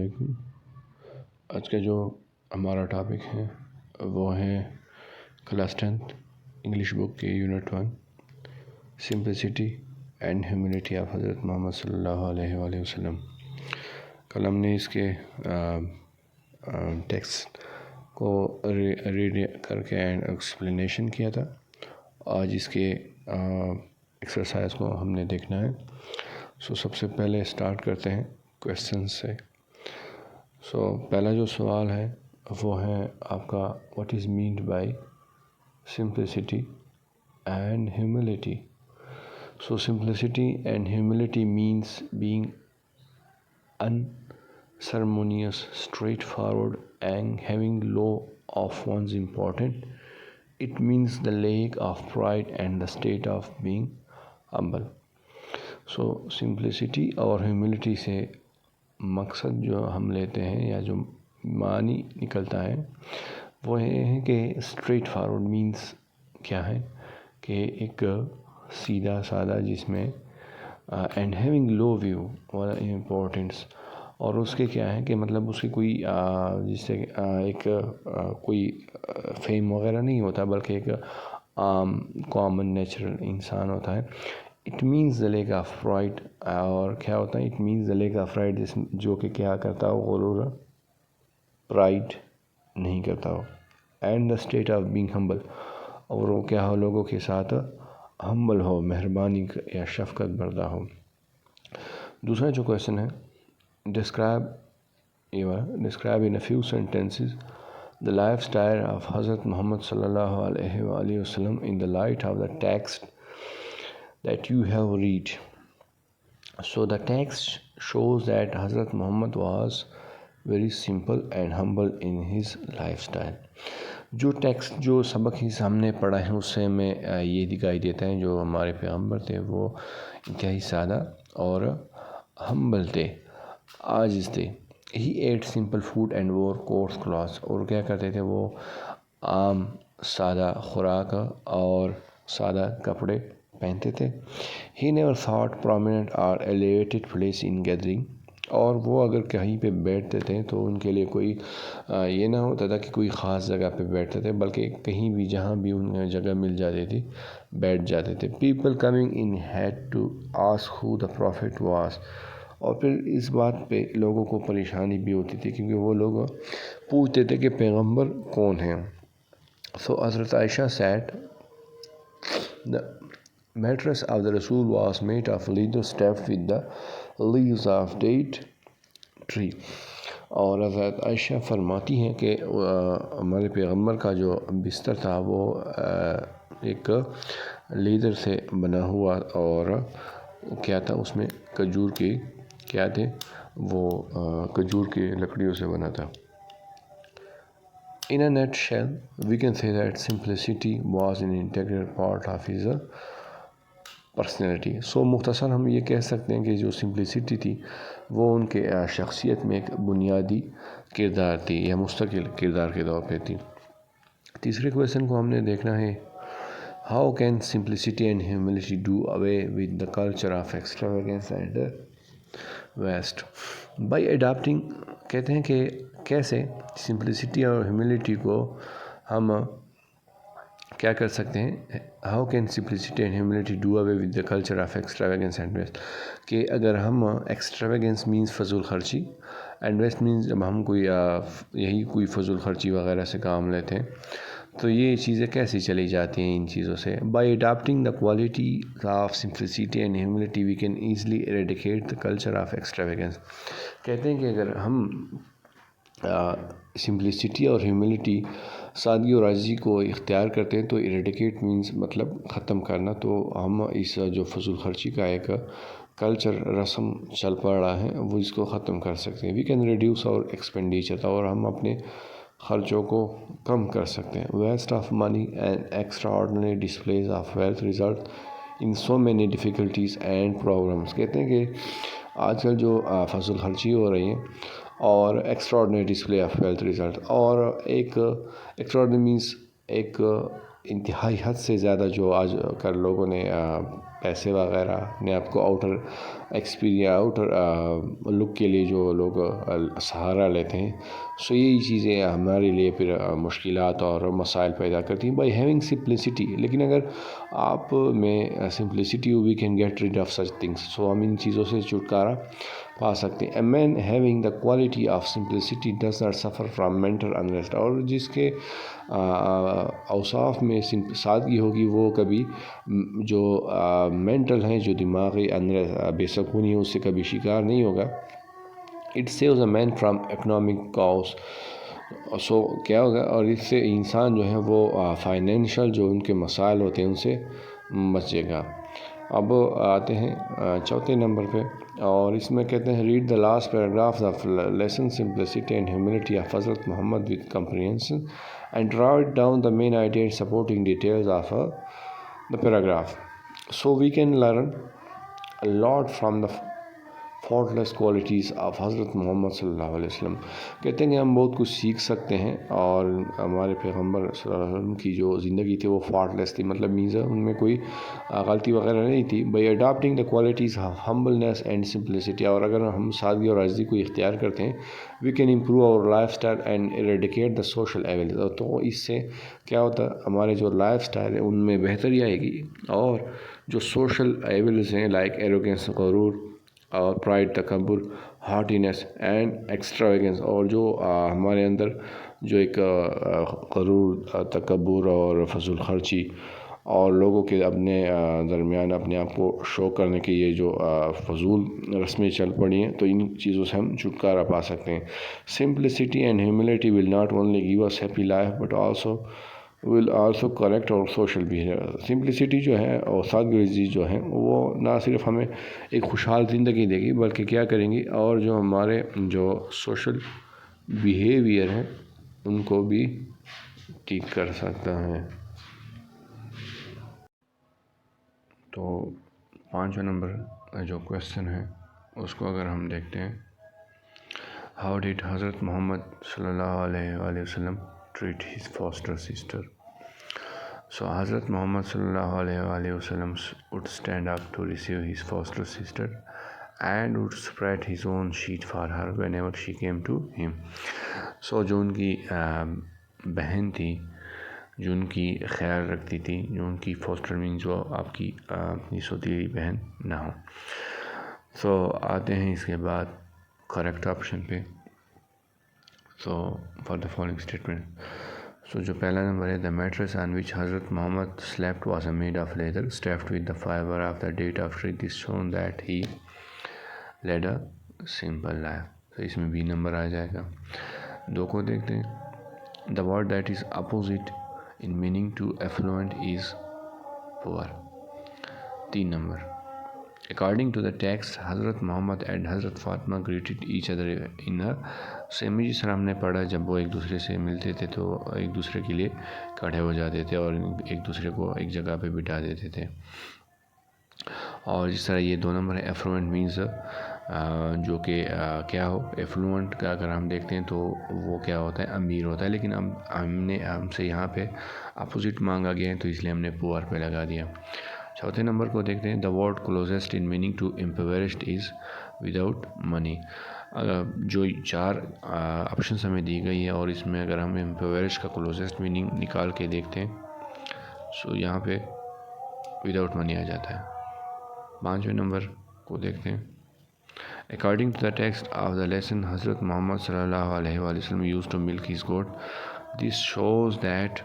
علیکم۔ آج کا جو ہمارا ٹاپک ہے وہ ہے کلاس 10 انگلش بک کے unit 1 simplicity and humility of حضرت محمد صلی اللہ علیہ وآلہ وسلم۔ کل ہم نے اس کے ٹیکسٹ کو ریڈ کر کے اینڈ ایکسپلینیشن کیا تھا۔ آج اس کے ایکسرسائز کو ہم نے دیکھنا ہے۔ سب سے پہلے اسٹارٹ کرتے ہیں کویسچن سے۔ پہلا جو سوال ہے وہ ہے آپ کا what is meant by simplicity and humility. Simplicity and humility means being unceremonious, straightforward and having low of one's importance. It means the lack of pride and the state of being humble. simplicity اور humility سے مقصد جو ہم لیتے ہیں یا جو معنی نکلتا ہے وہ یہ ہے کہ اسٹریٹ فارورڈ مینس کیا ہے کہ ایک سیدھا سادہ جس میں اینڈ ہیونگ لو ویو اور امپورٹنس، اور اس کے کیا ہے کہ مطلب اس کی کوئی جس سے ایک کوئی فیم وغیرہ نہیں ہوتا بلکہ ایک عام کامن نیچرل انسان ہوتا ہے۔ It means the lack of pride, اور کیا ہوتا ہے it means the lack of pride جو کہ کیا کرتا ہو غرور پرائڈ نہیں کرتا ہو، and the state of being humble, اور وہ کیا ہو لوگوں کے ساتھ ہمبل ہو، مہربانی یا شفقت بردہ ہو۔ دوسرا جو کویشچن ہے describe in a few sentences the lifestyle of Hazrat Muhammad sallallahu alaihi wasallam in the light of the text that you have read. The text shows that Hazrat Muhammad was very simple and humble in his lifestyle. جو سبق ہی ہم نے پڑھا ہے اس سے ہمیں یہ دکھائی دیتا ہے جو ہمارے پیغمبر تھے وہ انتہائی سادہ اور ہمبل تھے، عاجز تھے۔ ہی ایٹ سمپل فوڈ اینڈ وور کورس کلاتھس، اور کیا کرتے تھے وہ عام سادہ خوراک اور سادہ کپڑے پہنتے تھے۔ ہی نیور تھاٹ پرومیننٹ اور ایلیویٹڈ پلیس ان گیدرنگ، اور وہ اگر کہیں پہ بیٹھتے تھے تو ان کے لیے کوئی یہ نہ ہوتا تھا کہ کوئی خاص جگہ پہ بیٹھتے تھے، بلکہ کہیں بھی جہاں بھی انہیں جگہ مل جاتی تھی بیٹھ جاتے تھے۔ People coming in head to ask who the prophet was, اور پھر اس بات پہ لوگوں کو پریشانی بھی ہوتی تھی کیونکہ وہ لوگ پوچھتے تھے کہ پیغمبر کون ہیں۔ حضرت عائشہ said the mattress of the Rasul was made of leather stuffed with the leaves of date tree، اور حضرت عائشہ فرماتی ہیں کہ ہمارے پیغمبر کا جو بستر تھا وہ ایک لیدر سے بنا ہوا، اور کیا تھا اس میں کھجور کے کیا تھے وہ کھجور کے لکڑیوں سے بنا تھا۔ In a nutshell, we can say that simplicity was an integral part of his personality. مختصر ہم یہ کہہ سکتے ہیں کہ جو سمپلسٹی تھی وہ ان کے شخصیت میں ایک بنیادی کردار تھی یا مستقل کردار کے طور پہ تھی۔ تیسرے کویشچن کو ہم نے دیکھنا ہے How can simplicity and humility do away with the culture of extravagance and waste? By adopting، کہتے ہیں کہ کیسے سمپلسٹی اور ہیوملٹی کو ہم کیا کر سکتے ہیں۔ How can simplicity and humility do away with the culture of extravagance and waste؟ کہ اگر ہم extravagance means فضول خرچی and waste means جب ہم کوئی فضول خرچی وغیرہ سے کام لیتے ہیں تو یہ چیزیں کیسی چلی جاتی ہیں ان چیزوں سے۔ By adopting the qualities of simplicity and humility we can easily eradicate the culture of extravagance۔ کہتے ہیں کہ اگر ہم سمپلسٹی اور ہیوملٹی، سادگی اور عاجزی کو اختیار کرتے ہیں تو eradicate means مطلب ختم کرنا، تو ہم اس جو فضول خرچی کا ایک کلچر رسم چل پڑ رہا ہے وہ اس کو ختم کر سکتے ہیں۔ We can reduce our expenditure، اور ہم اپنے خرچوں کو کم کر سکتے ہیں۔ Waste of money and extraordinary displays of wealth result in so many difficulties and problems۔ کہتے ہیں کہ آج کل جو فضول خرچی ہو رہی ہے اور extraordinary display of wealth result, اور ایک ایکسٹراڈنری مینس ایک انتہائی حد سے زیادہ جو آج کل لوگوں نے پیسے وغیرہ، اپنے آپ کو آؤٹر لک کے لیے جو لوگ سہارا لیتے ہیں، سو یہی چیزیں ہمارے لیے پھر مشکلات اور مسائل پیدا کرتی ہیں بائی ہیونگ سمپلسٹی. لیکن اگر آپ میں simplicity we can get rid of such things. So ہم ان چیزوں سے چھٹکارا پا سکتے ہیں. A man having the quality of simplicity does not suffer from mental unrest. اور جس کے اوصاف میں سادگی ہوگی وہ کبھی جو مینٹل ہیں، جو دماغی بے سکونی ہے، اس سے کبھی شکار نہیں ہوگا. It saves a man from economic chaos. So کیا ہوگا، اور اس سے انسان جو ہے وہ فائنینشیل جو ان کے مسائل ہوتے ہیں ان سے بچے گا. اب آتے ہیں چوتھے نمبر پہ، اور اس میں کہتے ہیں read the last paragraph of lesson simplicity and humility of حضرت Muhammad with comprehension and write down the main idea and supporting details of the paragraph. So we can learn a lot from the faultless qualities of حضرت محمد صلی اللہ علیہ وسلم. کہتے ہیں کہ ہم بہت کچھ سیکھ سکتے ہیں، اور ہمارے پیغمبر صلی اللہ علیہ وسلم کی جو زندگی تھی وہ فالٹلیس تھی. مطلب مینز ان میں کوئی غلطی وغیرہ نہیں تھی. By adapting the qualities of humbleness and simplicity. اور اگر ہم سادگی اور عاجزی کو اختیار کرتے ہیں، we can improve our lifestyle and eradicate the social evils. تو اس سے کیا ہوتا ہے، ہمارے جو لائف اسٹائل ہے ان میں بہتری آئے گی، اور جو سوشل ایونز ہیں لائک ایروگینس، غرور اور پرائڈ، تکبر، ہارٹینس اینڈ ایکسٹراویگنس، اور جو ہمارے اندر جو ایک غرور، تکبر اور فضول خرچی اور لوگوں کے اپنے درمیان اپنے آپ کو شو کرنے کے یہ جو فضول رسمیں چل پڑی ہیں، تو ان چیزوں سے ہم چھٹکارا پا سکتے ہیں. Simplicity and humility will not only give us happy life but will also correct our social behaviour. Simplicity جو ہے اور سادگی جو ہے وہ نہ صرف ہمیں ایک خوشحال زندگی دے گی، بلکہ کیا کریں گی، اور جو ہمارے جو سوشل بیہیویئر ہیں ان کو بھی ٹھیک کر سکتا ہے. تو 5واں نمبر جو کویشچن ہے اس کو اگر ہم دیکھتے ہیں، ہاؤ ڈیڈ حضرت محمد صلی اللہ علیہ وآلہ وسلم ٹریٹ ہز فاسٹر سسٹر. سو حضرت محمد صلی اللہ علیہ وآلہ وسلم would stand up to receive his foster sister and would spread his own sheet for her whenever she came to him. سو جو ان کی بہن تھی، جو ان کی خیال رکھتی تھی، جو ان کی فاسٹر مین جو آپ کی اپنی سوتیلی بہن نہ ہو. سو آتے ہیں اس کے بعد کریکٹ آپشن پہ. So for the following statement, so جو پہلا نمبر ہے، دا میٹرس آن وچ حضرت Muhammad slept was made of leather stuffed with the fibre of the date of tree. This shown that he led a simple life. تو اس میں be number آ جائے گا. 2 کو دیکھتے ہیں، the word that is opposite in meaning to affluent is poor. 3 نمبر، according to the text حضرت محمد and حضرت Fatima greeted each other in a same. جس طرح ہم نے پڑھا، جب وہ ایک دوسرے سے ملتے تھے تو ایک دوسرے کے لیے کھڑے ہو جاتے تھے اور ایک دوسرے کو ایک جگہ پہ بٹھا دیتے تھے. اور جس طرح یہ 2 نمبر ہے، ایفلوئنٹ مینز جو کہ کیا ہو، ایفلوئنٹ کا اگر ہم دیکھتے ہیں تو وہ کیا ہوتا ہے، امیر ہوتا ہے. لیکن ہم سے یہاں پہ اپوزٹ مانگا گیا ہے تو اس لیے ہم نے پور پہ لگا دیا. 4 نمبر کو دیکھتے ہیں، the word closest in meaning to impoverished is without money. جو 4 آپشنس ہمیں دی گئی ہے، اور اس میں اگر ہم امپیورسڈ کا کلوزسٹ میننگ نکال کے دیکھتے ہیں، سو یہاں پہ وداؤٹ منی آ جاتا ہے. 5ویں نمبر کو دیکھتے ہیں، according to the text of the lesson حضرت محمد صلی اللہ علیہ وآلہ وسلم use to milk his goat. This shows that.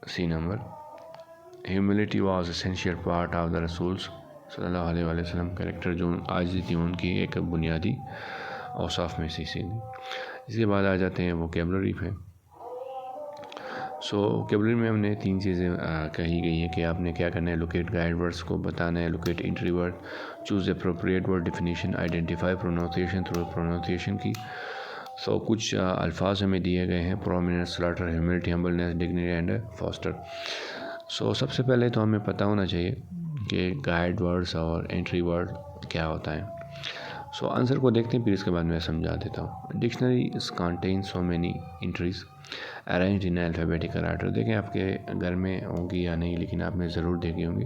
C نمبر، humility was essential part of the رسولس صلی اللہ علیہ وآلہ وسلم کریکٹر. جو عاجزی تھی ان کی ایک بنیادی اوصاف میں سے تھی. اس کے بعد آ جاتے ہیں ووکیبلری پہ. سو ووکیبلری میں ہم نے 3 چیزیں کہی گئی ہیں کہ آپ نے کیا کرنا ہے، لوکیٹ گائیڈ ورڈس کو بتانا ہے، locate entry word, choose appropriate word definition, identify pronunciation through pronunciation کی. سو کچھ الفاظ ہمیں دیے گئے ہیں، prominence, slaughter, humility, humbleness, dignity and foster. So سب سے پہلے تو ہمیں پتہ ہونا چاہیے کہ گائیڈ ورڈس اور انٹری ورڈ کیا ہوتا ہے. سو آنسر کو دیکھتے ہیں پھر اس کے بعد میں سمجھا دیتا ہوں. Dictionary contain so many entries arranged in alphabetical order. دیکھیں آپ کے گھر میں ہوں گی یا نہیں لیکن آپ نے ضرور دیکھی ہوں گی.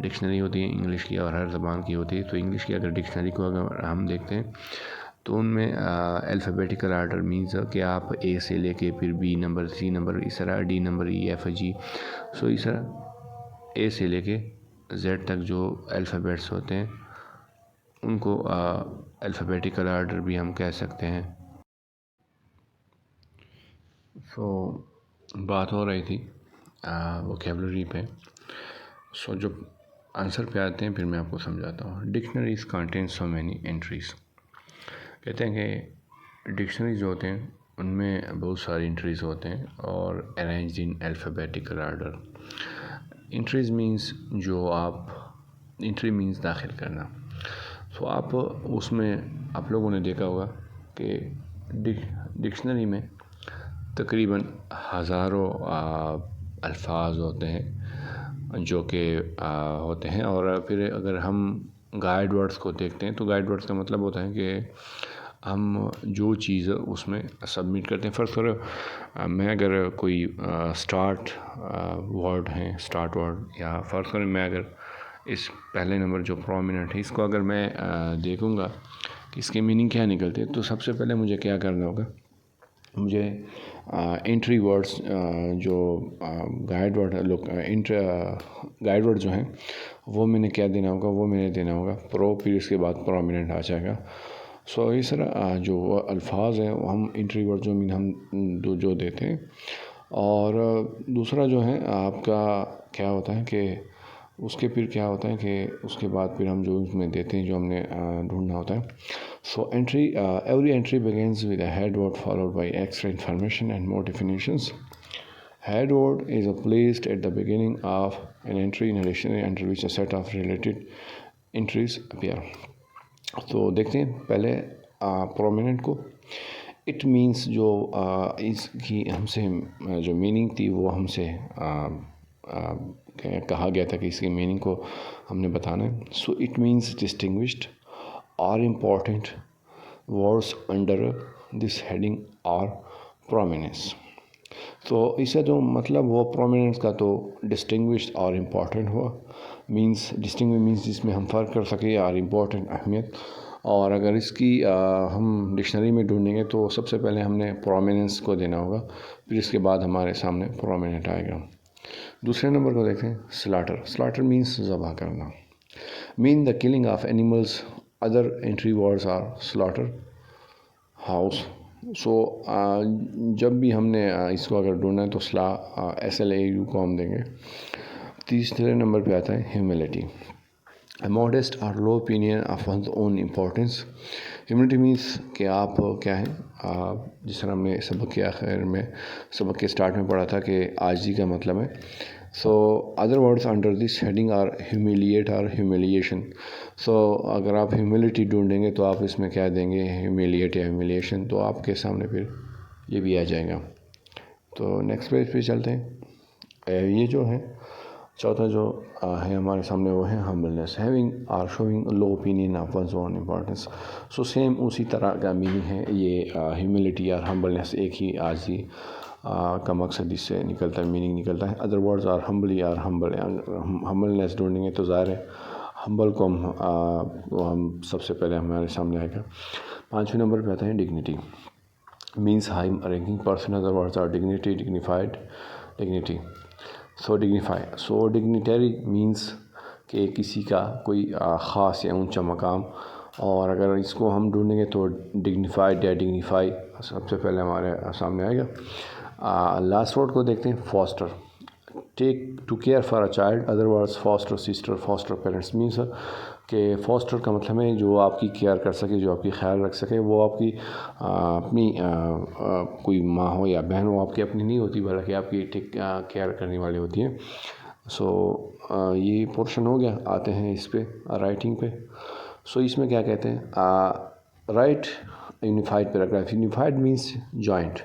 ڈکشنری ہوتی ہے انگلش کی اور ہر زبان کی ہوتی ہے. تو انگلش کی اگر ڈکشنری کو اگر ہم دیکھتے ہیں تو ان میں الفابیٹیکل آرڈر مینز کہ آپ اے سے لے کے پھر بی نمبر سی نمبر اس طرح ڈی نمبر ای ایف جی. سو اس طرح اے سے لے کے زیڈ تک جو الفابیٹس ہوتے ہیں ان کو الفابیٹیکل آرڈر بھی ہم کہہ سکتے ہیں. سو بات ہو رہی تھی ووکیبلری پہ. سو جب آنسر پہ آتے ہیں پھر میں آپ کو سمجھاتا ہوں. Dictionaries contain so many entries. کہتے ہیں کہ ڈکشنری جو ہوتے ہیں ان میں بہت ساری انٹریز ہوتے ہیں اور arranged in alphabetical order. Entries means جو آپ انٹری مینس داخل کرنا. سو آپ اس میں آپ لوگوں نے دیکھا ہوگا کہ ڈکشنری میں تقریباً ہزاروں الفاظ ہوتے ہیں جو کہ ہوتے ہیں. اور پھر اگر ہم گائیڈ ورڈس کو دیکھتے ہیں تو گائیڈ ورڈس کا مطلب ہوتا ہے کہ ہم جو چیز اس میں سبمٹ کرتے ہیں. فرض کرو میں اگر کوئی اسٹارٹ ورڈ ہیں اسٹارٹ ورڈ یا فرض کرو میں اگر اس پہلے نمبر جو پرومیننٹ ہے اس کو اگر میں دیکھوں گا کہ اس کے میننگ کیا نکلتے ہیں تو سب سے پہلے مجھے کیا کرنا ہوگا. مجھے انٹری ورڈس جو گائیڈ ورڈ گائیڈ ورڈ جو ہیں وہ میں نے کیا دینا ہوگا وہ میں نے دینا ہوگا پھر اس کے بعد پرومیننٹ آ جائے گا. سو اس طرح جو الفاظ ہیں وہ ہم انٹری ورڈ جو ہم جو دیتے ہیں. اور دوسرا جو ہے آپ کا کیا ہوتا ہے کہ اس کے پھر کیا ہوتا ہے کہ اس کے بعد پھر ہم جو اس میں دیتے ہیں جو ہم نے ڈھونڈنا ہوتا ہے. سو every entry begins with a head word followed by extra information and more definitions. Head word is placed at the beginning of an entry in a dictionary under which a set of related entries appear. تو دیکھتے ہیں پہلے prominent کو. It means جو اس کی ہم سے جو میننگ تھی وہ ہم سے کہا گیا تھا کہ اس کی میننگ کو ہم نے بتانا ہے. سو اٹ مینس ڈسٹنگوشڈ اور important words under this heading or prominence. تو اس کا جو مطلب وہ پرومیننس کا تو ڈسٹنگوشڈ اور امپورٹنٹ ہوا. ڈسٹنگوش مینس جس میں ہم فرق کر سکیں اور امپورٹنٹ اہمیت. اور اگر اس کی ہم ڈکشنری میں ڈھونڈیں گے تو سب سے پہلے ہم نے پرومیننس کو دینا ہوگا پھر اس کے بعد ہمارے سامنے پرومیننٹ آئے گا. دوسرے نمبر کو دیکھیں سلاٹر مینس ذبح کرنا. Mean the killing of animals. Other entry words are slaughter house. So جب بھی ہم نے اس کو اگر ڈھونڈنا ہے تو SLAU کو ہم دیں گے. تیسرے نمبر پہ آتا ہے humility. A modest or low opinion of one's own importance. Humility means کہ آپ کیا ہیں جس طرح ہم نے سبق کے آخر میں سبق کے اسٹارٹ میں پڑھا تھا کہ عاجزی کا مطلب ہے. So other words under this heading are humiliate or humiliation. So اگر آپ humility ڈھونڈیں گے تو آپ اس میں کیا دیں گے humiliate یا humiliation. تو آپ کے سامنے پھر یہ بھی آ جائے گا. تو نیکسٹ پیج پہ چلتے ہیں. یہ جو ہے چوتھا جو ہے ہمارے سامنے وہ ہے humbleness. Having or showing a low opinion of one's own importance. So same اسی طرح کا میننگ ہے یہ humility اور humbleness ایک ہی عاجزی کا مقصد اس سے نکلتا ہے میننگ نکلتا ہے. ادر ورڈز آر humbly اور humbleness ڈھونڈیں گے تو ظاہر ہے humble کو ہم سب سے پہلے ہمارے سامنے آئے گا. پانچویں نمبر پہ آتا ہے dignity. means high ranking person. other words are dignity, dignified, dignity. So dignify. So dignitary means کہ کسی کا کوئی خاص یا اونچا مقام. اور اگر اس کو ہم ڈھونڈیں گے تو ڈگنیفائڈ یا ڈگنیفائی سب سے پہلے ہمارے سامنے آئے گا. لاسٹ ورڈ کو دیکھتے ہیں foster. Take to care for a child. Other words foster sister foster parents. Means کہ فاسٹر کا مطلب ہے جو آپ کی کیئر کر سکے جو آپ کی خیال رکھ سکے. وہ آپ کی اپنی کوئی ماں ہو یا بہن ہو آپ کی اپنی نہیں ہوتی بلکہ آپ کی کیئر کرنے والی ہوتی ہیں. سو یہ پورشن ہو گیا. آتے ہیں اس پہ رائٹنگ پہ. سو اس میں کیا کہتے ہیں right unified paragraph. Unified means joint.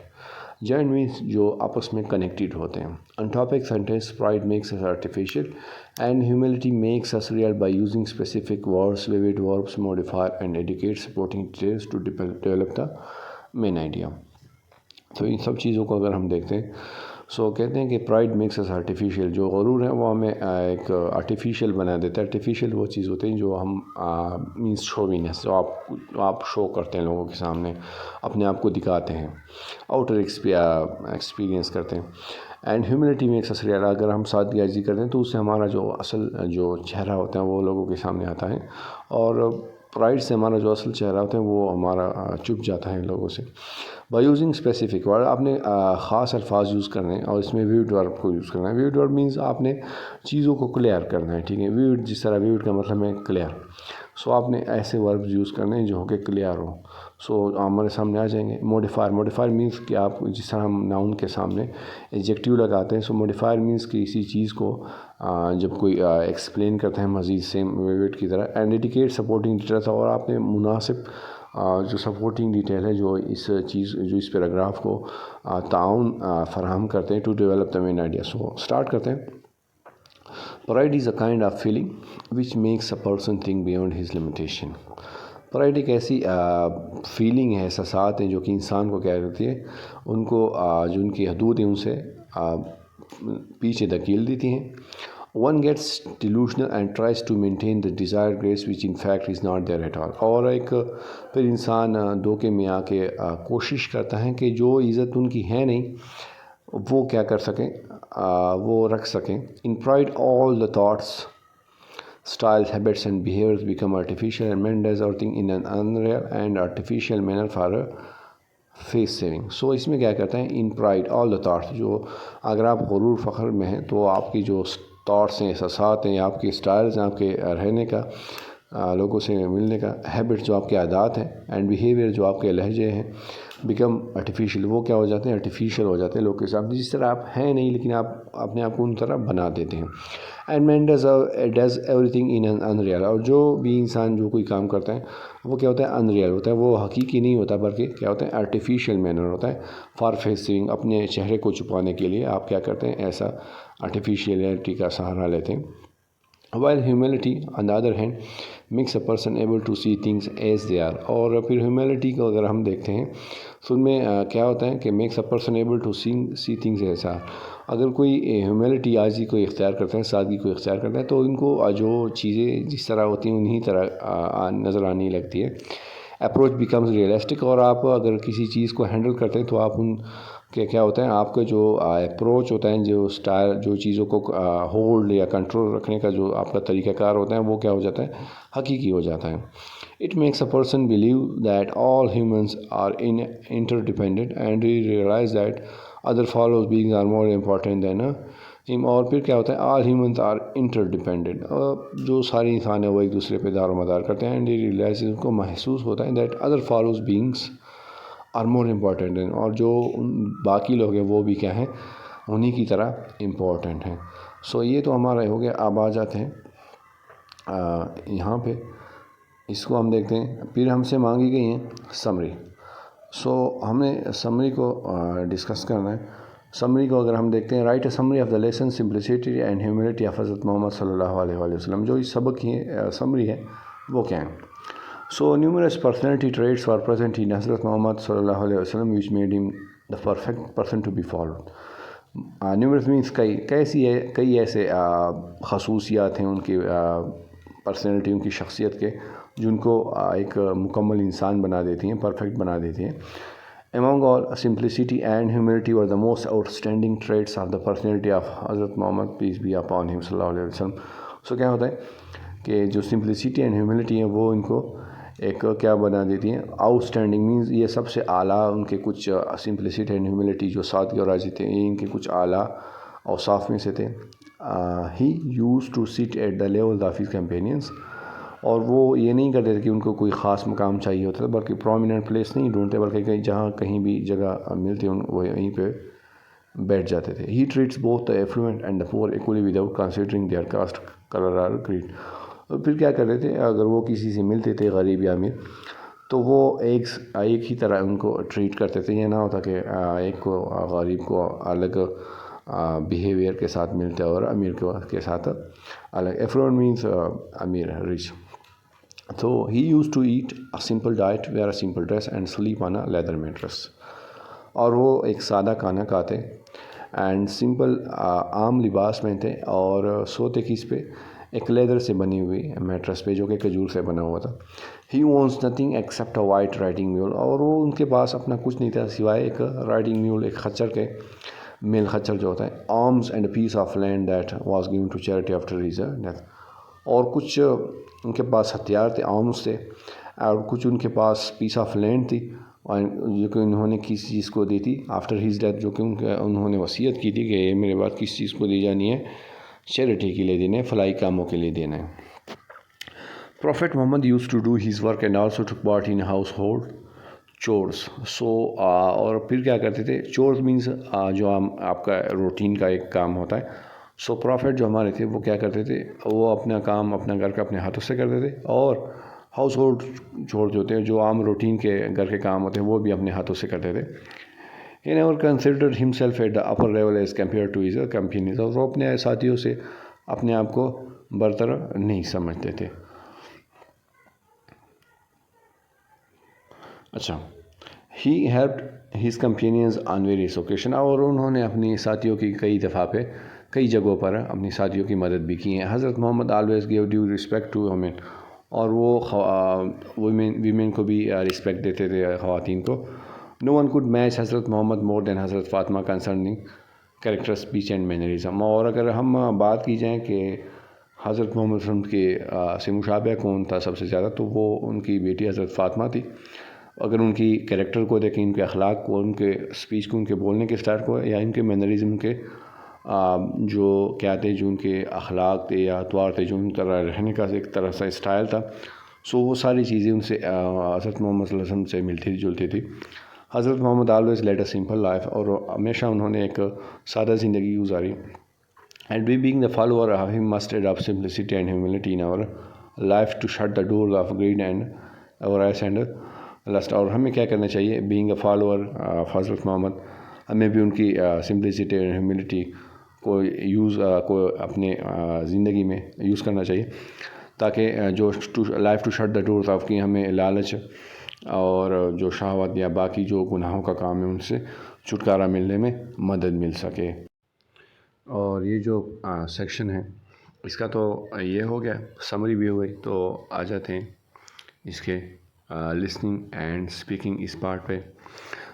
Joint means جو آپس میں کنیکٹڈ ہوتے ہیں. On topic sentence, pride makes us artificial and humility makes us real by using specific words, vivid verbs, modifier and educate supporting details to develop the main idea. تو ان سب چیزوں کو اگر ہم دیکھتے ہیں کہتے ہیں کہ پرائڈ میکس اس آرٹیفیشیل، جو غرور ہے وہ ہمیں ایک آرٹیفیشیل بنا دیتا ہے. آرٹیفیشیل وہ چیز ہوتے ہیں جو ہم مینس شوینس، جو آپ شو کرتے ہیں لوگوں کے سامنے، اپنے آپ کو دکھاتے ہیں، آؤٹر ایکسپیرینس کرتے ہیں. And humility makes us real, اگر ہم سادگی عاجزی کرتے ہیں تو اس سے ہمارا جو اصل جو چہرہ ہوتا ہے وہ لوگوں کے سامنے آتا ہے، اور پرائڈ سے ہمارا جو اصل چہرہ ہوتا ہے وہ ہمارا چھپ جاتا ہے لوگوں سے. بائی یوزنگ اسپیسیفک ورڈ، آپ نے خاص الفاظ یوز کرنے ہیں اور اس میں ویوڈ ورب کو یوز کرنا ہے. ویوڈ ورب مینس آپ نے چیزوں کو کلیئر کرنا ہے، ٹھیک ہے. ویوڈ جس طرح ویوڈ کا مطلب ہے کلیئر، آپ نے ایسے وربز یوز کرنے ہیں جو ہو کے کلیئر ہو. ہمارے سامنے آ جائیں گے. موڈیفائر مینس کہ آپ جس طرح ہم ناؤن کے سامنے ایڈجیکٹیو لگاتے ہیں، موڈیفائر مینس کہ کسی چیز کو جب کوئی ایکسپلین کرتے ہیں مزید سیم ویوڈ کی طرح. اینڈ انڈیکیٹ سپورٹنگ ڈیٹیلس، اور آپ نے مناسب جو سپورٹنگ ڈیٹیل ہے جو اس پیراگراف کو تعاون فراہم کرتے ہیں to develop the main idea. Start کرتے ہیں. Pride is a kind of feeling which makes a person think beyond his limitation. Pride ایک ایسی فیلنگ ہے، احساسات ہیں جو کہ انسان کو کیا کرتی ہے، ان کو جو ان کی حدود ہیں ان سے پیچھے دھکیل دیتی ہیں. One gets delusional and tries to maintain the desired grace which in fact is not there at all. اور پھر انسان دھوکے میں آ کے کوشش کرتا ہے کہ جو عزت ان کی ہے نہیں وہ کیا کر سکیں، وہ رکھ سکیں. In pride all the thoughts, styles, habits and behaviors become artificial and man does everything in an unreal and artificial manner for a face saving. اس میں کیا کرتے ہیں، ان پرائڈ آل دا تھاٹس، جو اگر آپ غرور فخر میں ہیں تو آپ کی جو تھاٹس ہیں، احساسات ہیں، آپ کے اسٹائلز ہیں، آپ کے رہنے کا، لوگوں سے ملنے کا، ہیبٹ جو آپ کے عادات ہیں، اینڈ بیہیویئر جو آپ کے لہجے ہیں، بیکم آرٹیفیشیل، وہ کیا ہو جاتے ہیں، آرٹیفیشیل ہو جاتے ہیں لوگ کے سامنے، جس طرح آپ ہیں نہیں لیکن آپ اپنے آپ کو ان طرح بنا دیتے ہیں. And man does everything in an unreal, اور جو بھی انسان جو کوئی کام کرتا ہے وہ کیا ہوتا ہے، انریئل ہوتا ہے، وہ حقیقی نہیں ہوتا بلکہ کیا ہوتا ہے، آرٹیفیشیل مینر ہوتا ہے. فار فیس سیونگ، اپنے چہرے کو چھپانے کے لیے آپ کیا کرتے ہیں، ایسا آرٹیفیشیلٹی کا سہارا لیتے ہیں. While humility on the other hand makes a person able to see things as they are. اور پھر ہیوملٹی کو اگر ہم دیکھتے ہیں تو ان میں کیا ہوتا ہے کہ makes a person able to see things as they are. اگر کوئی ہیوملٹی عاجزی کو اختیار کرتے ہیں، سادگی کو اختیار کرتے ہیں تو ان کو جو چیزیں جس طرح ہوتی ہیں انہی طرح نظر آنے لگتی ہے. اپروچ بیکمز ریئلسٹک، اور آپ اگر کسی چیز کو ہینڈل کرتے ہیں تو آپ ان کہ کیا ہوتا ہے، آپ کا جو اپروچ ہوتا ہے، جو اسٹائل، جو چیزوں کو ہولڈ یا کنٹرول رکھنے کا جو آپ کا طریقہ کار ہوتا ہے وہ کیا ہو جاتا ہے، حقیقی ہو جاتا ہے. It makes a person believe that all humans are interdependent and realise that other fellows beings are more important than him. اور پھر کیا ہوتا ہے، all humans are interdependent, جو سارے انسان ہیں وہ ایک دوسرے پہ دار و مدار کرتے ہیں. اینڈ ریئلائز، ان کو محسوس ہوتا ہے that other fellows beings are more important, اور جو باقی لوگ ہیں وہ بھی کیا ہیں، انہی کی طرح امپورٹنٹ ہیں. یہ تو ہمارا ہو گیا. اب آ جاتے ہیں یہاں پہ، اس کو ہم دیکھتے ہیں. پھر ہم سے مانگی گئی ہیں سمری. ہمیں سمری کو ڈسکس کرنا ہے. سمری کو اگر ہم دیکھتے ہیں، right a summary of the lesson simplicity and humility of حضرت محمد صلی اللہ علیہ وآلہ وسلم. جو اس سبق کی سمری ہے وہ کیا ہے. Numerous personality traits were present in حضرت محمد صلی اللہ علیہ وسلم which made him the perfect person to be followed. Numerous means کئی ایسے خصوصیات ہیں ان کی پرسنالٹی، ان کی شخصیت کے، جن کو ایک مکمل انسان بنا دیتی ہیں، پرفیکٹ بنا دیتی ہیں. Among all, simplicity and humility were the most outstanding traits of the personality of حضرت محمد peace be upon him صلی اللہ علیہ وسلم. کیا ہوتا ہے کہ جو سمپلسٹی اینڈ ہیوملٹی ہے وہ ان کو ایک کیا بنا دیتی ہیں، آؤٹ اسٹینڈنگ مینز یہ سب سے اعلیٰ ان کے کچھ سمپلسٹی اینڈ ہیوملٹی جو سادگی اور عاجزی تھے، یہ ان کے کچھ اعلیٰ اوصاف میں سے تھے. He use to sit at the level of his companions, اور وہ یہ نہیں کرتے تھے کہ ان کو کوئی خاص مقام چاہیے ہوتا تھا، بلکہ پرومیننٹ پلیس نہیں ڈھونڈتے، بلکہ جہاں کہیں بھی جگہ ملتی وہ یہیں پہ بیٹھ جاتے تھے. He treats both the affluent and the poor equally without considering their caste, colour اور کریڈ. اور پھر کیا کرتے تھے، اگر وہ کسی سے ملتے تھے غریب یا امیر تو وہ ایک ہی طرح ان کو ٹریٹ کرتے تھے. یہ نہ ہوتا کہ ایک کو غریب کو الگ بیہیویئر کے ساتھ ملتے اور امیر کے ساتھ الگ. Affluent means Amir rich. So he used to eat a simple diet, wear a simple dress and sleep on a leather mattress. اور وہ ایک سادہ کھانا کھاتے اینڈ سمپل عام لباس میں تھے اور سوتے کس پہ؟ ایک لیدر سے بنی ہوئی میٹرس پہ جو کہ کھجور سے بنا ہوا تھا. He owns nothing except a white riding mule. اور وہ ان کے پاس اپنا کچھ نہیں تھا سوائے ایک رائڈنگ میول، ایک خچر کے، میل خچر جو ہوتا ہے. Arms and a piece of land that was given to charity after his death. اور کچھ ان کے پاس ہتھیار تھے، آرمز تھے، اور کچھ ان کے پاس پیس آف لینڈ تھی جو کہ انہوں نے کسی چیز کو دی تھی آفٹر ہیز ڈیتھ، جو کہ انہوں نے وصیت کی تھی کہ یہ میرے بعد کس چیز کو دی جانی ہے، چیریٹی کے لیے دینا ہے، فلاحی کاموں کے لیے دینا ہے. Prophet Muhammad used to do his work and also took part in household chores. اور پھر کیا کرتے تھے؟ chores means جو آپ کا روٹین کا ایک کام ہوتا ہے. پروفٹ جو ہمارے تھے وہ کیا کرتے تھے؟ وہ اپنا کام اپنا گھر کا اپنے ہاتھوں سے کرتے تھے اور ہاؤس ہولڈ چور جو ہوتے ہیں، جو عام روٹین کے گھر کے کام ہوتے ہیں، وہ بھی اپنے ہاتھوں سے کرتے تھے. He never considered himself at the upper level as compared to his companions. اور وہ اپنے ساتھیوں سے اپنے آپ کو برتر نہیں سمجھتے تھے. اچھا، he helped his companions on various occasions. اور انہوں نے اپنی ساتھیوں کی کئی جگہوں پر اپنی ساتھیوں کی مدد بھی کی ہے. حضرت محمد always gave due respect to women. اور وہ ویمن کو بھی رسپیکٹ دیتے تھے، خواتین کو. No one could match حضرت محمد more than حضرت Fatima concerning character, speech and mannerism. اور اگر ہم بات کی جائیں کہ حضرت محمد صلی اللہ علیہ وسلم سے مشابہ کون تھا سب سے زیادہ، تو وہ ان کی بیٹی حضرت فاطمہ تھی. اگر ان کی کریکٹر کو دیکھیں، ان کے اخلاق کو، ان کے اسپیچ کو، ان کے بولنے کے اسٹائل کو، یا ان کے مینرزم کے جو کیا تھے، جو ان کے اخلاق تھے یا اطوار تھے، جو ان طرح رہنے کا ایک طرح سا اسٹائل تھا، وہ ساری چیزیں ان سے حضرت محمد صلی اللہ علیہ وسلم سے ملتی جلتی تھی. حضرت Muhammad always led a simple life. اور ہمیشہ انہوں نے ایک سادہ زندگی گزاری. And we being the follower of him must adapt simplicity and humility in our life to shut the doors of greed and avarice and lust. اور ہمیں کیا کرنا چاہیے؟ بینگ اے فالوور آف حضرت محمد، ہمیں بھی ان کی سمپلسٹی اینڈ ہیوملٹی کو اپنے زندگی میں یوز کرنا چاہیے، تاکہ جو life to shut the doors of کی ہمیں لالچ اور جو شہوت یا باقی جو گناہوں کا کام ہے ان سے چھٹکارا ملنے میں مدد مل سکے. اور یہ جو سیکشن ہے اس کا تو یہ ہو گیا، سمری بھی ہو گئی. تو آ جاتے ہیں اس کے لسننگ اینڈ اسپیکنگ اس پارٹ پہ.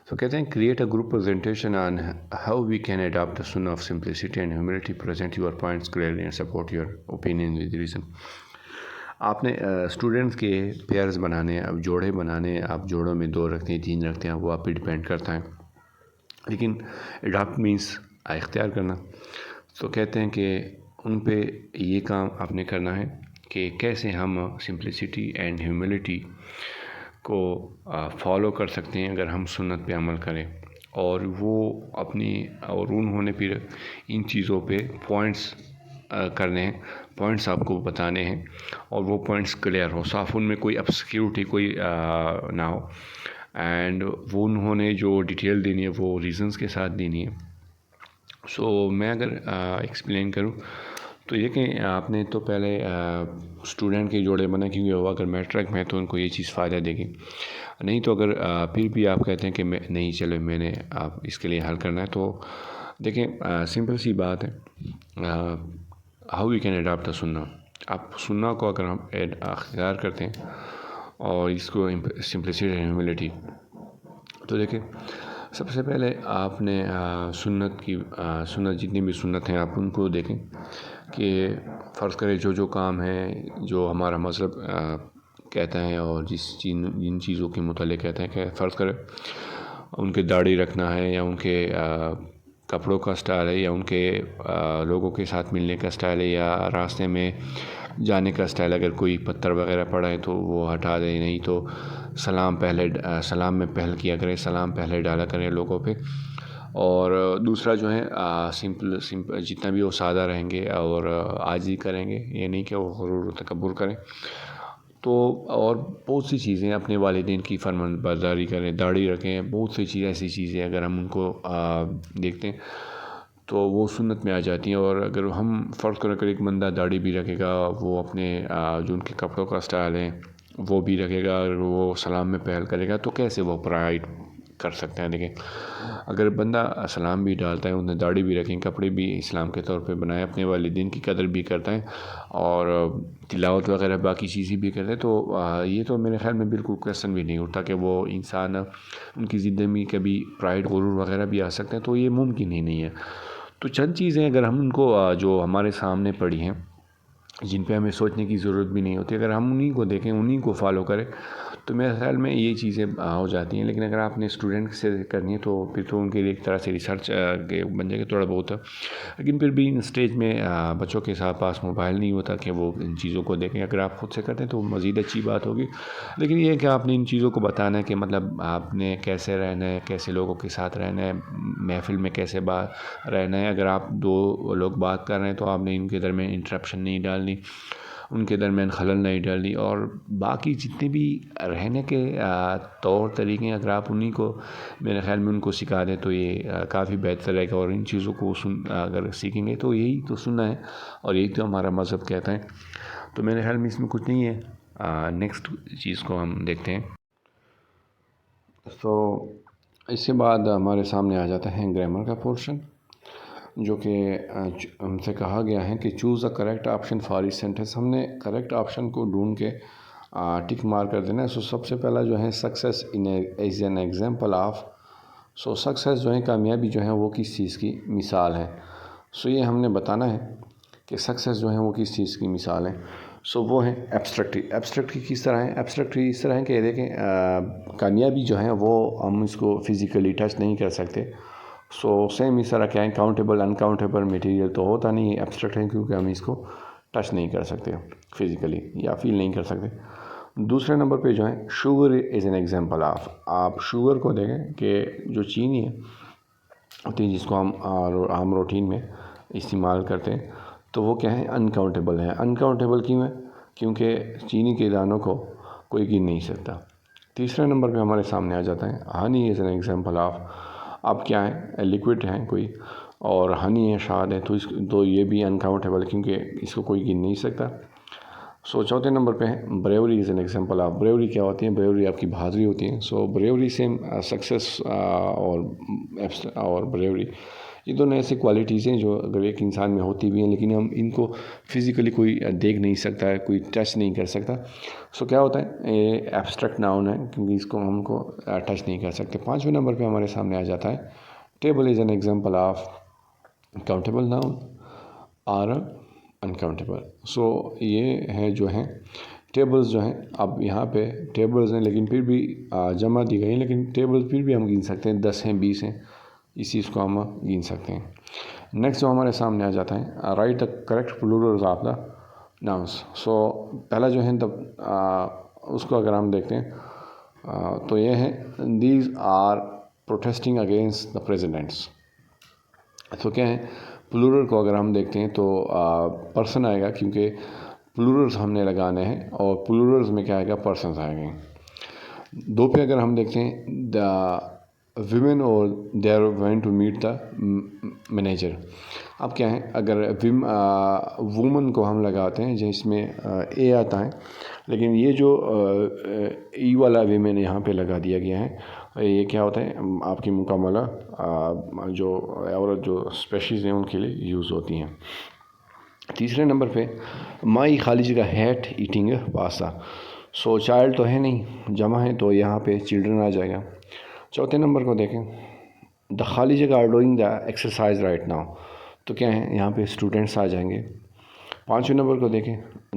تو کہتے ہیں create a group presentation on how we can adapt the sun of simplicity and humility, present your points clearly and support your opinion with reason. آپ نے اسٹوڈنٹس کے پیئرز بنانے، اب جوڑے بنانے، آپ جوڑوں میں 2 رکھتے ہیں 3 رکھتے ہیں، وہ آپ پہ ڈپینڈ کرتا ہے. لیکن اڈاپٹ مینس اختیار کرنا. تو کہتے ہیں کہ ان پہ یہ کام آپ نے کرنا ہے کہ کیسے ہم سمپلسٹی اینڈ ہیوملٹی کو فالو کر سکتے ہیں اگر ہم سنت پہ عمل کریں. اور وہ اور انہوں نے پھر ان چیزوں پہ پوائنٹس کرنے ہیں، پوائنٹس آپ کو بتانے ہیں، اور وہ پوائنٹس کلیئر ہو، صاف، ان میں کوئی ابسکیورٹی کوئی نہ ہو. اینڈ وہ انہوں نے جو ڈیٹیل دینی ہے وہ ریزنس کے ساتھ دینی ہے. میں اگر ایکسپلین کروں تو یہ کہ آپ نے تو پہلے اسٹوڈنٹ کے جوڑے بنا، کیونکہ وہ اگر میٹرک میں تو ان کو یہ چیز فائدہ دے گی. نہیں تو اگر پھر بھی آپ کہتے ہیں کہ نہیں چلو میں نے آپ اس کے لیے حل کرنا ہے، تو دیکھیں سمپل سی بات ہے، ہاؤ وی کین اڈاپٹ دا سننا. آپ سننا کو اگر ہم اختیار کرتے ہیں اور اس کو سمپلسٹی اینڈ ہیوملٹی، تو دیکھیں سب سے پہلے آپ نے سنت جتنی بھی سنت ہیں آپ ان کو دیکھیں کہ فرض کریں جو کام ہے جو ہمارا مذہب کہتا ہے اور جن چیزوں کے متعلق کہتے ہیں، کہ فرض کریں ان کے داڑھی رکھنا ہے، یا ان کے کپڑوں کا سٹائل ہے، یا ان کے لوگوں کے ساتھ ملنے کا سٹائل ہے، یا راستے میں جانے کا سٹائل. اگر کوئی پتھر وغیرہ پڑا ہے تو وہ ہٹا دیں، نہیں تو سلام میں پہل کیا کریں، سلام پہلے ڈالا کریں لوگوں پہ. اور دوسرا جو ہے سمپل جتنا بھی وہ سادہ رہیں گے اور عاجزی کریں گے، یہ نہیں کہ وہ غرور و تکبر کریں. تو اور بہت سی چیزیں اپنے والدین کی فرمان برداری کریں، داڑھی رکھیں، بہت سی چیزیں ایسی چیزیں اگر ہم ان کو دیکھتے ہیں تو وہ سنت میں آ جاتی ہیں. اور اگر ہم فرض کریں کہ ایک بندہ داڑھی بھی رکھے گا، وہ اپنے جو ان کے کپڑوں کا اسٹائل ہے وہ بھی رکھے گا، اگر وہ سلام میں پہل کرے گا تو کیسے وہ پرائڈ کر سکتے ہیں؟ دیکھیں، اگر بندہ سلام بھی ڈالتا ہے، انہیں داڑھی بھی رکھیں، کپڑے بھی اسلام کے طور پہ بنائے، اپنے والدین کی قدر بھی کرتا ہے اور تلاوت وغیرہ باقی چیزیں بھی کرتے ہیں، تو یہ تو میرے خیال میں بالکل کویسچن بھی نہیں اٹھتا کہ وہ انسان ان کی زندگی میں کبھی پرائڈ غرور وغیرہ بھی آ سکتے ہیں، تو یہ ممکن ہی نہیں ہے. تو چند چیزیں اگر ہم ان کو جو ہمارے سامنے پڑی ہیں، جن پہ ہمیں سوچنے کی ضرورت بھی نہیں ہوتی، اگر ہم انہیں کو دیکھیں، انہیں کو فالو کریں تو میرے خیال میں یہ چیزیں ہو جاتی ہیں. لیکن اگر آپ نے اسٹوڈنٹ سے کرنی ہے تو پھر تو ان کے لیے ایک طرح سے ریسرچ کے بن جائے گا تھوڑا بہت. لیکن پھر بھی ان اسٹیج میں بچوں کے ساتھ پاس موبائل نہیں ہوتا کہ وہ ان چیزوں کو دیکھیں. اگر آپ خود سے کرتے ہیں تو مزید اچھی بات ہوگی. لیکن یہ ہے کہ آپ نے ان چیزوں کو بتانا ہے کہ مطلب آپ نے کیسے رہنا ہے، کیسے لوگوں کے ساتھ رہنا ہے، محفل میں کیسے رہنا ہے. اگر آپ دو لوگ بات کر رہے ہیں تو آپ نے ان کے درمیان انٹرپشن نہیں ڈالنی، ان کے درمیان خلل نہیں ڈالنی. اور باقی جتنے بھی رہنے کے طور طریقے اگر آپ انہیں کو میرے خیال میں ان کو سکھا دیں تو یہ کافی بہتر رہے گا. اور ان چیزوں کو اگر سیکھیں گے تو یہی تو سننا ہے اور یہی تو ہمارا مذہب کہتا ہے. تو میرے خیال میں اس میں کچھ نہیں ہے. نیکسٹ چیز کو ہم دیکھتے ہیں. تو اس کے بعد ہمارے سامنے آ جاتا ہے گرامر کا پورشن، جو کہ ہم سے کہا گیا ہے کہ choose a correct option for each sentence. ہم نے کریکٹ آپشن کو ڈھونڈ کے ٹک مارک کر دینا ہے. سو سب سے پہلا جو ہے success is an example of. So success جو ہے، کامیابی جو ہے وہ کس چیز کی مثال ہے. سو یہ ہم نے بتانا ہے کہ سکسیس جو ہے وہ کس چیز کی مثال ہے. سو وہ ہے ایبسٹریکٹی. ایبسٹریکٹی کس طرح ہے؟ ایبسٹریکٹی اس طرح ہے کہ دیکھیں کامیابی جو ہے وہ ہم اس کو فزیکلی ٹچ نہیں کر سکتے. سو سیم اس طرح کیا ہے، کاؤنٹیبل انکاؤنٹیبل میٹیریل تو ہوتا نہیں ہے، ایبسٹریکٹ ہے کیونکہ ہم اس کو ٹچ نہیں کر سکتے فزیکلی یا فیل نہیں کر سکتے. دوسرے نمبر پہ جو ہے sugar is an example of. آپ شوگر کو دیکھیں کہ جو چینی ہے ہوتی ہے جس کو ہم روٹین میں استعمال کرتے ہیں، تو وہ کیا ہے، انکاؤنٹیبل ہے. انکاؤنٹیبل کیوں ہے؟ کیونکہ چینی کے دانوں کو کوئی گن نہیں سکتا. تیسرے نمبر پہ ہمارے سامنے آ جاتا ہے honey is an example of. اب کیا ہے، لیکوڈ ہے کوئی اور ہنی ہے، شہد ہے، تو یہ بھی انکاؤنٹیبل ہے کیونکہ اس کو کوئی گن نہیں سکتا. سو چوتھے نمبر پہ ہے bravery is an example of. Bravery کیا ہوتی ہے؟ بریوری آپ کی بہادری ہوتی ہے. سو بریوری سیم سکسیس اور بریوری یہ دونوں ایسی کوالٹیز ہیں جو اگر ایک انسان میں ہوتی بھی ہیں لیکن ہم ان کو فزیکلی کوئی دیکھ نہیں سکتا ہے، کوئی ٹچ نہیں کر سکتا. سو کیا ہوتا ہے، یہ ایبسٹریکٹ ناؤن ہے کیونکہ اس کو ہم کو ٹچ نہیں کر سکتے. پانچویں نمبر پہ ہمارے سامنے آ جاتا ہے table is an example of countable noun اور انکاؤنٹیبل. سو یہ ہے جو ہیں ٹیبلز جو ہیں. اب یہاں پہ ٹیبلز ہیں لیکن پھر بھی جمع دی گئی ہیں، لیکن ٹیبل پھر بھی ہم گن سکتے ہیں، 10 ہیں 20 ہیں، اس چیز کو ہم گن سکتے ہیں. نیکسٹ جو ہمارے سامنے آ جاتا ہے write the correct plurals of the nouns. So پہلا جو ہے اس کو اگر ہم دیکھتے ہیں تو یہ ہے these are protesting against the presidents. تو کیا ہے، پلورل کو اگر ہم دیکھتے ہیں تو پرسن آئے گا کیونکہ پلورلز ہم نے لگانے ہیں اور پلورلز میں کیا آئے گا، پرسنز آئے گے. دو پہ اگر ہم دیکھتے ہیں دا ویمن اور they are going to meet the manager. اب کیا ہے، اگر وومن کو ہم لگاتے ہیں جس میں اے آتا ہے، لیکن یہ جو ای والا ویمن یہاں پہ لگا دیا گیا ہے، یہ کیا ہوتا ہے، آپ کی مکملہ جو عورت جو اسپیشیز ہیں ان کے لیے یوز ہوتی ہیں. تیسرے نمبر پہ مائی خالی جگہ ہیٹ ایٹنگ پاستا. سو چائلڈ تو ہے نہیں، جمع ہے تو یہاں پہ چلڈرن آ جائے گا. چوتھے نمبر کو دیکھیں دا خالی جگہ are doing the exercise right now. تو کیا ہے، یہاں پہ اسٹوڈنٹس آ جائیں گے. پانچویں نمبر کو دیکھیں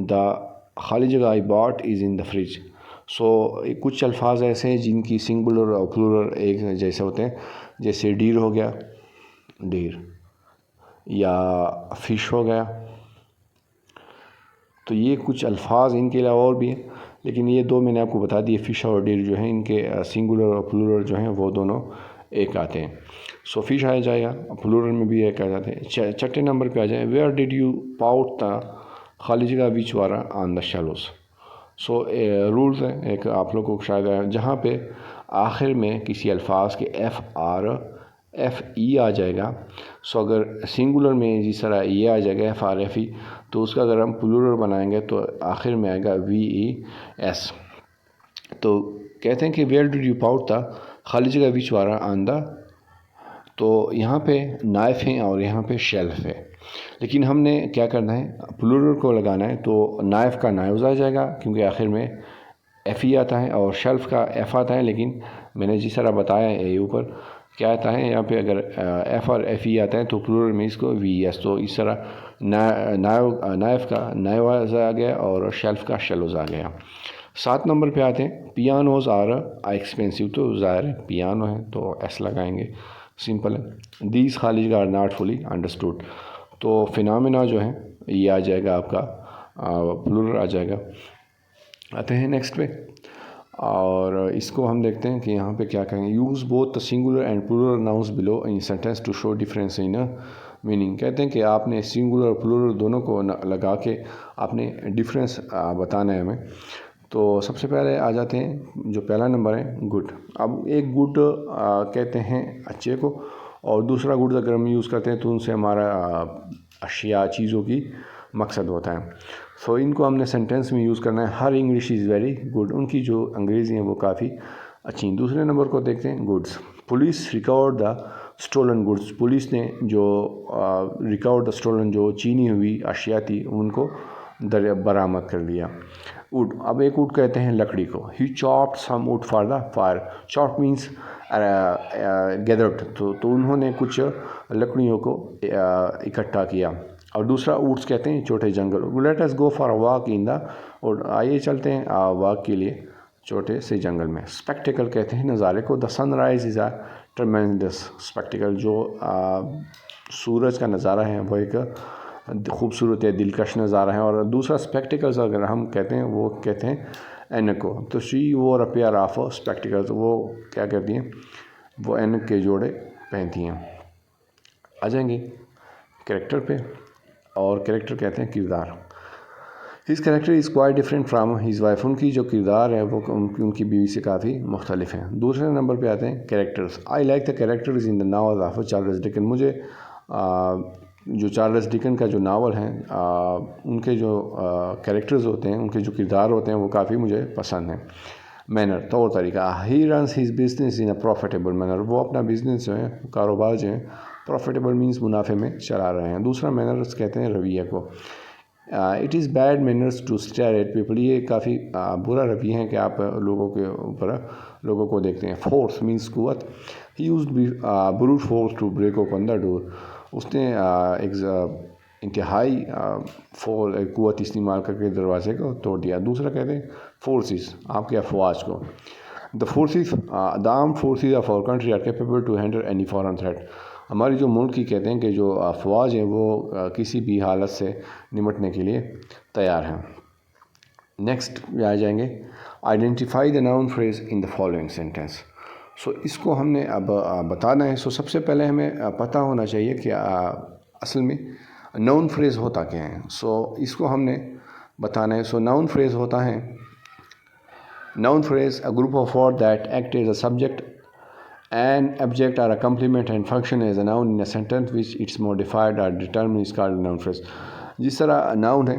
دا خالی جگہ آئی باٹ از ان دا فریج. سو کچھ الفاظ ایسے ہیں جن کی سنگولر اور پلورل ایک جیسے ہوتے ہیں، جیسے ڈیر ہو گیا، ڈیر، یا فش ہو گیا. تو یہ کچھ الفاظ، ان کے علاوہ اور بھی ہیں لیکن یہ دو میں نے آپ کو بتا دیے، فش اور ڈیر جو ہیں ان کے سنگولر اور پلورل جو ہیں وہ دونوں ایک آتے ہیں. سو فش آ جائے گا، پلورل میں بھی ایک آ جاتے ہیں. چھٹے نمبر پہ آ جائیں ویئر ڈیڈ یو پاؤٹ دا خالی جگہ وچ وارا آن دا شیلوز. سو رولز ہیں ایک آپ لوگوں کو شاید جہاں پہ آخر میں کسی الفاظ کے ایف ای آ جائے گا. سو اگر سنگولر میں جس طرح یہ آ جائے گا FRFE تو اس کا اگر ہم پلورل بنائیں گے تو آخر میں آئے گا VES. تو کہتے ہیں کہ ویئر ڈڈ یو پاؤٹ تھا خالی جگہ وچ وارا آندہ. تو یہاں پہ نائف ہے اور یہاں پہ شیلف ہے، لیکن ہم نے کیا کرنا ہے پلورل کو لگانا ہے. تو نائف کا نائفز آ جائے گا کیونکہ آخر میں FE آتا ہے اور شیلف کا F آتا ہے، لیکن میں نے جس طرح بتایا ہے اوپر کیا آتا ہے یہاں پہ اگر F اور FE آتا ہے تو پلورل میں اس کو VES. تو اس طرح نائف کا نائوز آ گیا اور شیلف کا شیلوز آ گیا. 7 نمبر پہ آتے ہیں پیانوز آر ایکسپینسو. تو ظاہر ہے پیانو ہے تو ایس لگائیں گے، سمپل ہے. دیز خالی جگہ ناٹ فلی انڈرسٹوڈ. تو فینامنا جو ہے یہ آ جائے گا آپ کا پلورل آ جائے گا. آتے ہیں نیکسٹ پہ اور اس کو ہم دیکھتے ہیں کہ یہاں پہ کیا کہیں گے. Use both the singular and plural nouns below in sentence to show difference in meaning. کہتے ہیں کہ آپ نے سنگولر اور پلورل دونوں کو لگا کے آپ نے ڈفرینس بتانا ہے ہمیں. تو سب سے پہلے آ جاتے ہیں جو پہلا نمبر ہے گڈ. اب ایک گڈ کہتے ہیں اچھے کو، اور دوسرا گڈ اگر ہم یوز کرتے ہیں تو ان سے ہمارا اشیاء چیزوں کی مقصد ہوتا ہے. سو ان کو ہم نے سینٹینس میں یوز کرنا ہے. ہر انگلش از ویری گڈ. ان کی جو انگریزی ہیں وہ کافی اچھی ہیں. دوسرے نمبر کو دیکھتے ہیں گڈس. پولیس ریکورڈ دا اسٹولن گڈس. پولیس نے جو ریکورڈ دا اسٹولن جو چینی ہوئی اشیاء تھی ان کو برآمد کر لیا. وڈ. اب ایک وڈ کہتے ہیں لکڑی کو. He chopped some wood for the fire. Chop means gathered. تو انہوں نے کچھ لکڑیوں کو اکٹھا کیا. اور دوسرا وڈس کہتے ہیں چھوٹے جنگل. Let us go for a walk in the. اور آئیے چلتے ہیں واک کے لیے چھوٹے سے جنگل میں. اسپیکٹیکل کہتے ہیں نظارے کو. دا سن rise is a tremendous spectacle. جو سورج کا نظارہ ہے وہ ایک خوبصورت ہے، دلکش نظارہ ہے. اور دوسرا اسپیکٹیکلز اگر ہم کہتے ہیں وہ کہتے ہیں اینک کو. تو شی وور اے پیئر آف اسپیکٹیکلز. وہ کیا کرتی ہیں وہ اینک کے جوڑے پہنتی ہیں. آ جائیں گے کریکٹر پہ، اور کریکٹر کہتے ہیں کردار. His character is quite different from his wife. ان کی جو کردار ہے وہ ان کی بیوی سے کافی مختلف ہیں. دوسرے نمبر پہ آتے ہیں characters. I like the characters in the novel of Charles Dickens. مجھے جو چارلز ڈکن کا جو ناول ہیں ان کے جو کریکٹرز ہوتے ہیں، ان کے جو کردار ہوتے ہیں وہ کافی مجھے پسند ہیں. مینر طور طریقہ. He runs his business in a profitable manner. وہ اپنا بزنس جو ہے کاروبار جو ہے پروفیٹیبل مینس منافع میں چلا رہے ہیں. دوسرا مینرز کہتے ہیں رویہ کو. It is bad manners to stare at people. یہ کافی برا رویہ ہے کہ آپ لوگوں کے اوپر لوگوں کو دیکھتے ہیں. فورس مینس قوت. He used brute force to break open the door. اس نے ایک انتہائی قوت استعمال کر کے دروازے کو توڑ دیا. دوسرا کہتے ہیں فورسز آپ کے افواج کو. The forces the armed forces of our country are capable to handle any foreign threat. ہماری جو ملک کی کہتے ہیں کہ جو افواج ہیں وہ کسی بھی حالت سے نمٹنے کے لیے تیار ہیں. نیکسٹ پہ آ جائیں گے identify the noun phrase in the following sentence. So اس کو ہم نے اب بتانا ہے. سو سب سے پہلے ہمیں پتہ ہونا چاہیے کہ اصل میں ناؤن فریز ہوتا کیا ہے. سو اس کو ہم نے بتانا ہے. سو ناؤن فریز ہوتا ہے noun phrase a group of word that act as a subject an object or a complement and function as a noun in a sentence which it's modified or determined is called a noun phrase. جس طرح noun ہے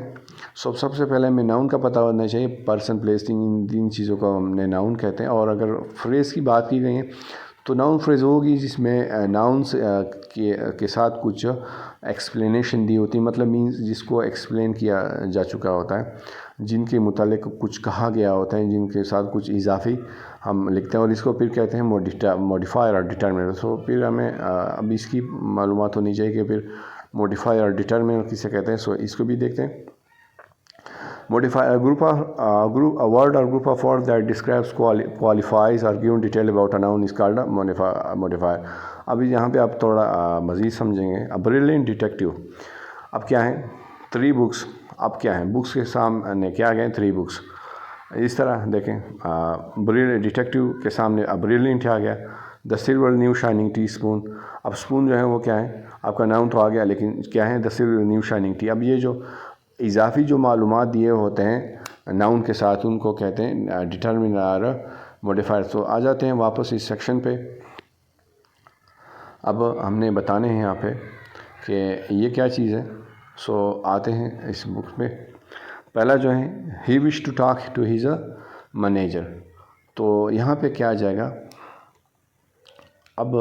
سب سے پہلے ہمیں noun کا پتہ ہونا چاہیے. پرسن پلیس ان چیزوں کو ہم نے ناؤن کہتے ہیں. اور اگر فریز کی بات کی گئی ہے تو ناؤن فریز ہوگی جس میں ناؤنس کے ساتھ کچھ ایکسپلینیشن دی ہوتی ہے. مطلب مینس جس کو ایکسپلین کیا جا چکا ہوتا ہے، جن کے متعلق کچھ کہا گیا ہوتا ہے، جن کے ساتھ کچھ اضافی ہم لکھتے ہیں، اور اس کو پھر کہتے ہیں موڈیفائر اور ڈٹرمنر. سو پھر ہمیں اب اس کی معلومات ہونی چاہیے کہ پھر موڈیفائر اور ڈٹرمنر کسے کہتے ہیں. سو اس کو بھی دیکھتے ہیں. موڈیفائی گروپ ورڈ اور group of word that describes qualifies or given detail about a noun is called a modifier. ابھی یہاں پہ آپ تھوڑا مزید سمجھیں گے. Brilliant detective. اب کیا ہیں 3 books. اب کیا ہیں بکس کے سامنے کیا گئے 3 books. اس طرح دیکھیں بریلینٹ ڈیٹیکٹیو کے سامنے اب بریلینٹ آ گیا. The silver new shining teaspoon. اب اسپون جو ہے وہ کیا ہے آپ کا ناؤن تو آ گیا، لیکن کیا ہے دا سلور نیو شائننگ ٹی. اب یہ جو اضافی جو معلومات دیے ہوتے ہیں ناؤن کے ساتھ ان کو کہتے ہیں ڈٹرمنر موڈیفائر. تو آ جاتے ہیں واپس اس سیکشن پہ. اب ہم نے بتانے ہیں یہاں پہ کہ یہ کیا چیز ہے. سو آتے ہیں اس بک پہ. پہلا جو ہے he wish to talk to has a manager. تو یہاں پہ کیا آ جائے گا. اب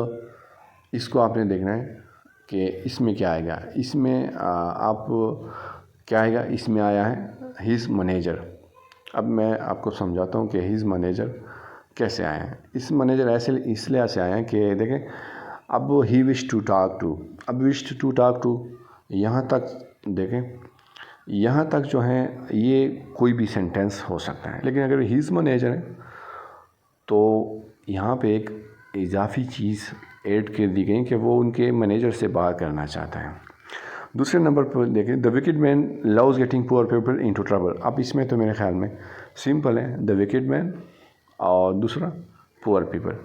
اس کو آپ نے دیکھنا ہے کہ اس میں کیا آئے گا. اس میں آپ کیا آئے گا. اس میں آیا ہے ہیز مینیجر. اب میں آپ کو سمجھاتا ہوں کہ ہیز مینیجر کیسے آئے ہیں. اس مینیجر ایسے اس لیے سے آئے ہیں کہ دیکھیں اب ہی وش ٹو ٹاک ٹو. اب وش ٹو ٹاک ٹو یہاں تک دیکھیں, یہاں تک جو ہے یہ کوئی بھی سینٹینس ہو سکتا ہے. لیکن اگر ہیز مینیجر ہے تو یہاں پہ ایک اضافی چیز ایڈ کر دی گئی کہ وہ ان کے مینیجر سے بات کرنا چاہتا ہے. دوسرے نمبر پر دیکھیں the wicked man loves getting poor people into trouble. اب اس میں تو میرے خیال میں سمپل ہے, دا وکڈ مین اور دوسرا پور پیپل.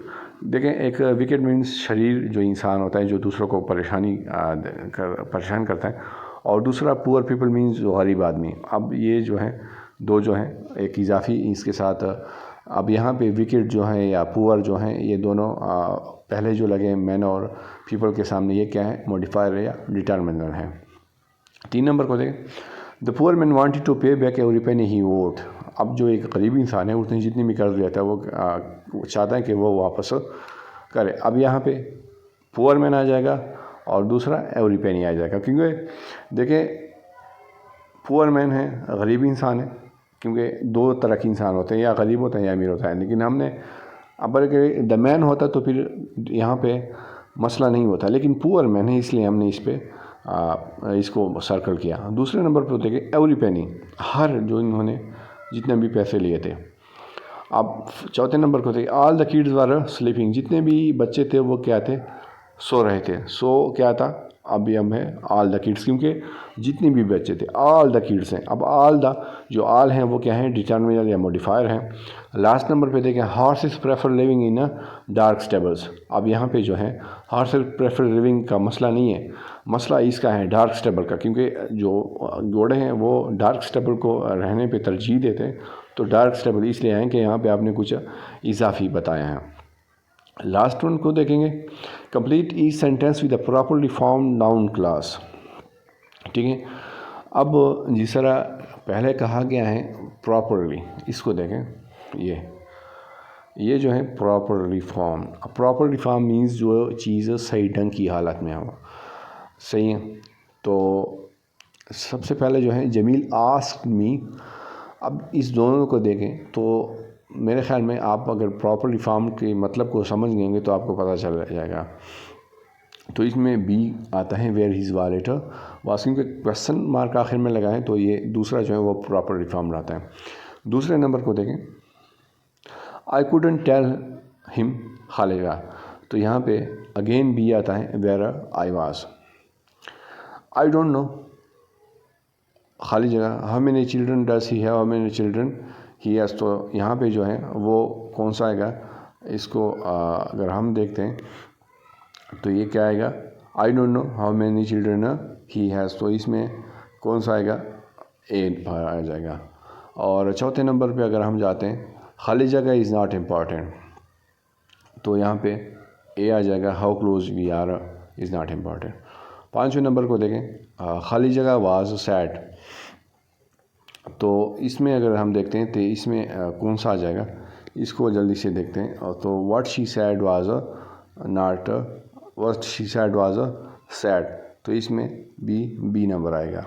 دیکھیں ایک وکڈ مینس شریر جو انسان ہوتا ہے جو دوسروں کو پریشان کرتا ہے, اور دوسرا پور پیپل مینس جو غریب آدمی. اب یہ جو ہے دو جو ہیں ایک اضافی اس کے ساتھ. اب یہاں پہ وکڈ جو ہیں یا پور جو ہیں یہ دونوں پہلے جو لگے مین اور پیپل کے سامنے یہ کیا ہے موڈیفائر یا ڈٹرمنر ہے. 3 نمبر کو دیکھیں the poor man wanted to pay back every penny he owed. اب جو ایک غریب انسان ہے اس نے جتنی بھی قرض لیا تھا وہ چاہتا ہے کہ وہ واپس کرے. اب یہاں پہ پور مین آ جائے گا اور دوسرا ایوری پینی آ جائے گا, کیونکہ دیکھیں پور مین ہے غریب انسان ہے, کیونکہ 2 طرح کے انسان ہوتے ہیں, یا غریب ہوتا ہے یا امیر ہوتا ہے. لیکن ہم نے اب اگر دا مین ہوتا تو پھر یہاں پہ مسئلہ نہیں ہوتا, لیکن پور مین ہے اس لیے ہم نے اس پہ اس کو سرکل کیا. دوسرے نمبر پہ دیکھیں ایوری پینی, ہر جو انہوں نے جتنے بھی پیسے لیے تھے. اب چوتھے نمبر کو دیکھیں آل دا کڈز ور سلیپنگ. جتنے بھی بچے تھے وہ کیا تھے سو رہے تھے. سو کیا تھا اب یہ ہم ہے آل دا کڈس, کیونکہ جتنے بھی بچے تھے آل دا کڈس ہیں. اب آل دا جو آل ہیں وہ کیا ہیں ڈٹرمنر یا موڈیفائر ہیں. لاسٹ نمبر پہ دیکھیں horses prefer living in dark stables. اب یہاں پہ جو ہے ہارسز پریفر لیونگ کا مسئلہ نہیں ہے, مسئلہ اس کا ہے ڈارک اسٹیبل کا, کیونکہ جو گھوڑے ہیں وہ ڈارک اسٹیبل کو رہنے پہ ترجیح دیتے ہیں. تو ڈارک اسٹیبل اس لیے ہیں کہ یہاں پہ آپ نے کچھ اضافی بتایا ہے. لاسٹ ون کو دیکھیں گے complete each sentence with a properly formed noun class. ٹھیک ہے, اب جس طرح پہلے کہا گیا ہے پراپرلی, اس کو دیکھیں یہ جو ہے properly form. Properly form means جو چیز صحیح ڈھنگ کی حالت میں ہو. صحیح ہے, تو سب سے پہلے جو ہے جمیل آسکڈ می. اب اس دونوں کو دیکھیں تو میرے خیال میں آپ اگر پراپرلی فارم کے مطلب کو سمجھ گئیں گے تو آپ کو پتہ چل جائے گا. تو اس میں بی آتا ہے ویئر ہیز والٹ واسکنگ کے کویسچن مارک آخر میں لگائیں تو یہ دوسرا جو ہے وہ پراپرلی فارم رہتا ہے. دوسرے نمبر کو دیکھیں آئی کوڈنٹ ٹیل ہم خالدہ. تو یہاں پہ اگین بی آتا ہے where I was. I don't know خالی جگہ how many children does he have, how many children he has. تو یہاں پہ جو ہے وہ کون سا آئے گا, اس کو اگر ہم دیکھتے ہیں تو یہ کیا آئے گا I don't know how many children he has. تو اس میں کون سا آئے گا اے آ جائے گا. اور چوتھے نمبر پہ اگر ہم جاتے ہیں خالی جگہ از ناٹ امپورٹنٹ, تو یہاں پہ اے آ جائے گا how close we are is not important. پانچویں نمبر کو دیکھیں خالی جگہ واز سیڈ. تو اس میں اگر ہم دیکھتے ہیں تو اس میں کون سا آ جائے گا, اس کو جلدی سے دیکھتے ہیں. تو what she said was not what she said was said. تو اس میں بی نمبر آئے گا.